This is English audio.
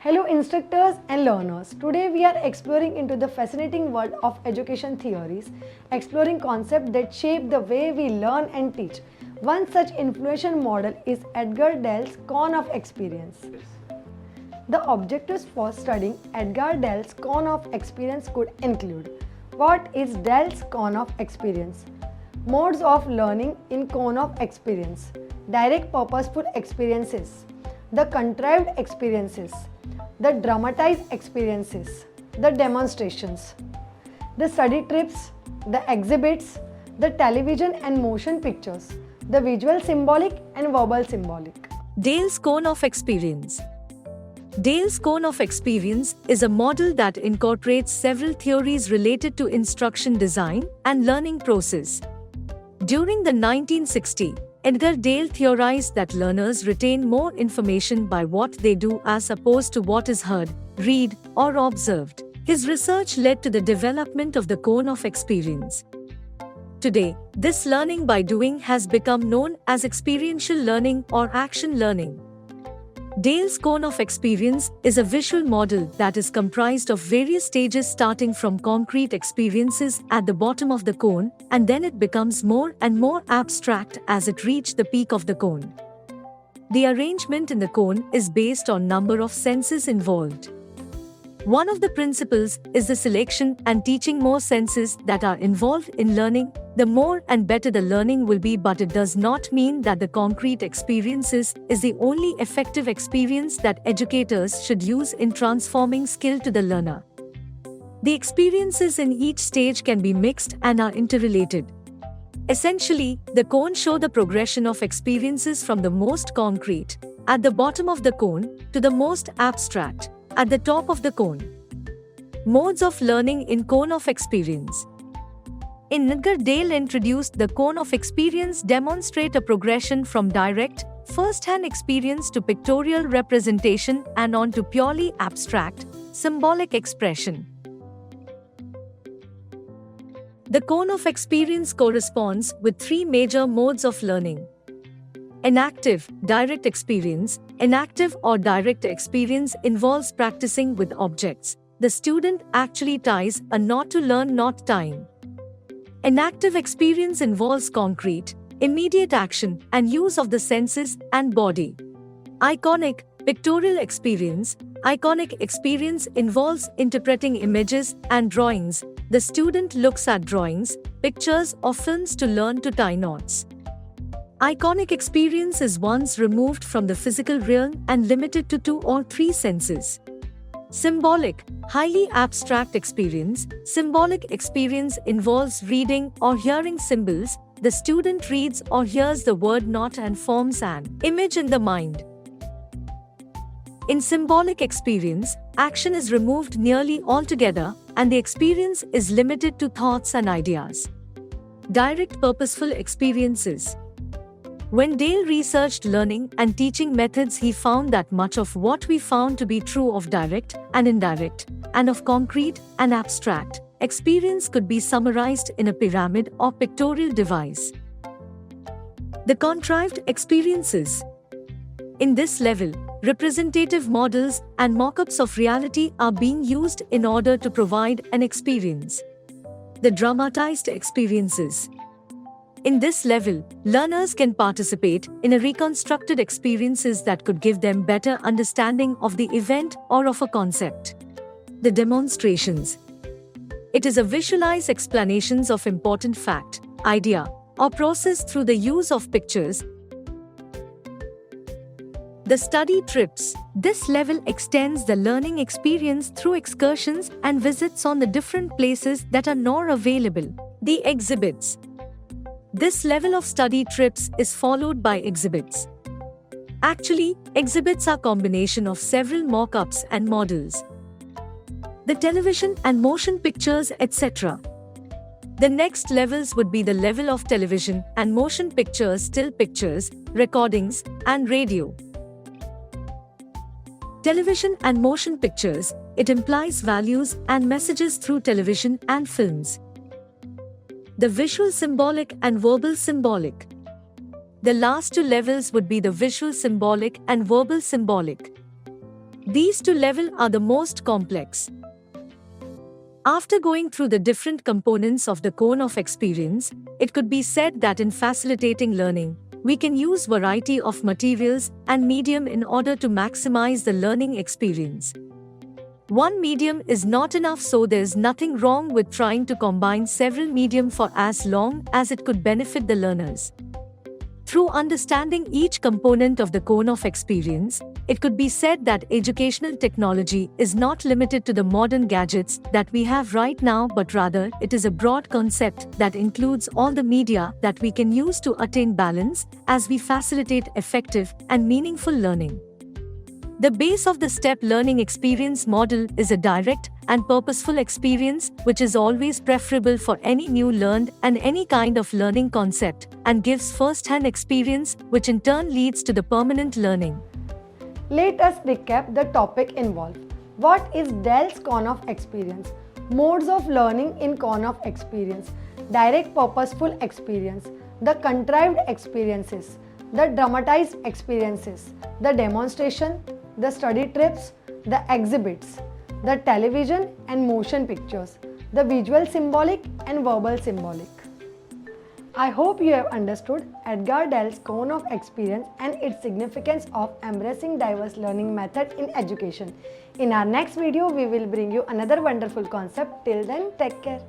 Hello instructors and learners. Today we are exploring into the fascinating world of education theories, exploring concepts that shape the way we learn and teach. One such influential model is Edgar Dell's Cone of Experience. The objectives for studying Edgar Dell's Cone of Experience could include: what is Dell's Cone of Experience? Modes of learning in Cone of Experience: direct purposeful experiences, the contrived experiences, the dramatized experiences, the demonstrations, the study trips, the exhibits, the television and motion pictures, the visual symbolic and verbal symbolic. Dell's Cone of Experience. Dell's Cone of Experience is a model that incorporates several theories related to instruction design and learning process. During the 1960s, Edgar Dell theorized that learners retain more information by what they do as opposed to what is heard, read, or observed. His research led to the development of the Cone of Experience. Today, this learning by doing has become known as experiential learning or action learning. Dell's Cone of Experience is a visual model that is comprised of various stages starting from concrete experiences at the bottom of the cone, and then it becomes more and more abstract as it reaches the peak of the cone. The arrangement in the cone is based on number of senses involved. One of the principles is the selection and teaching more senses that are involved in learning. The more and better the learning will be, but it does not mean that the concrete experiences is the only effective experience that educators should use in transforming skill to the learner. The experiences in each stage can be mixed and are interrelated. Essentially, the cone shows the progression of experiences from the most concrete, at the bottom of the cone, to the most abstract, at the top of the cone. Modes of learning in Cone of Experience. Edgar Dell introduced the Cone of Experience demonstrate a progression from direct, first-hand experience to pictorial representation and on to purely abstract, symbolic expression. The Cone of Experience corresponds with three major modes of learning. Enactive, direct experience. Enactive or direct experience involves practicing with objects. The student actually ties a knot to learn knot tying. Inactive experience involves concrete, immediate action and use of the senses and body. Iconic, pictorial experience. Iconic experience involves interpreting images and drawings. The student looks at drawings, pictures or films to learn to tie knots. Iconic experience is once removed from the physical realm and limited to 2 or 3 senses. Symbolic, highly abstract experience. Symbolic experience involves reading or hearing symbols. The student reads or hears the word knot and forms an image in the mind. In symbolic experience, action is removed nearly altogether, and the experience is limited to thoughts and ideas. Direct purposeful experiences. When Dell researched learning and teaching methods, he found that much of what we found to be true of direct and indirect, and of concrete and abstract experience could be summarized in a pyramid or pictorial device. The contrived experiences. In this level, representative models and mock-ups of reality are being used in order to provide an experience. The dramatized experiences. In this level, learners can participate in a reconstructed experiences that could give them better understanding of the event or of a concept. The demonstrations. It is a visualized explanations of important fact, idea, or process through the use of pictures. The study trips. This level extends the learning experience through excursions and visits on the different places that are not available. The exhibits. This level of study trips is followed by exhibits. Actually, exhibits are a combination of several mock-ups and models. The television and motion pictures, etc. The next levels would be the level of television and motion pictures, still pictures, recordings, and radio. Television and motion pictures, it implies values and messages through television and films. The visual symbolic and verbal symbolic. The last two levels would be the visual symbolic and verbal symbolic. These two levels are the most complex. After going through the different components of the cone of experience, it could be said that in facilitating learning, we can use variety of materials and medium in order to maximize the learning experience. One medium is not enough, so there's nothing wrong with trying to combine several medium for as long as it could benefit the learners. Through understanding each component of the cone of experience, it could be said that educational technology is not limited to the modern gadgets that we have right now, but rather it is a broad concept that includes all the media that we can use to attain balance as we facilitate effective and meaningful learning. The base of the STEP learning experience model is a direct and purposeful experience, which is always preferable for any new learned and any kind of learning concept, and gives first-hand experience, which in turn leads to the permanent learning. Let us recap the topic involved. What is Dell's cone of experience? Modes of learning in cone of experience. Direct purposeful experience. The contrived experiences. The dramatized experiences. The demonstration. The study trips. The exhibits. The television and motion pictures. The visual symbolic and verbal symbolic. I hope you have understood Edgar Dell's cone of experience and its significance of embracing diverse learning methods in education. In our next video, we will bring you another wonderful concept. Till then, take care.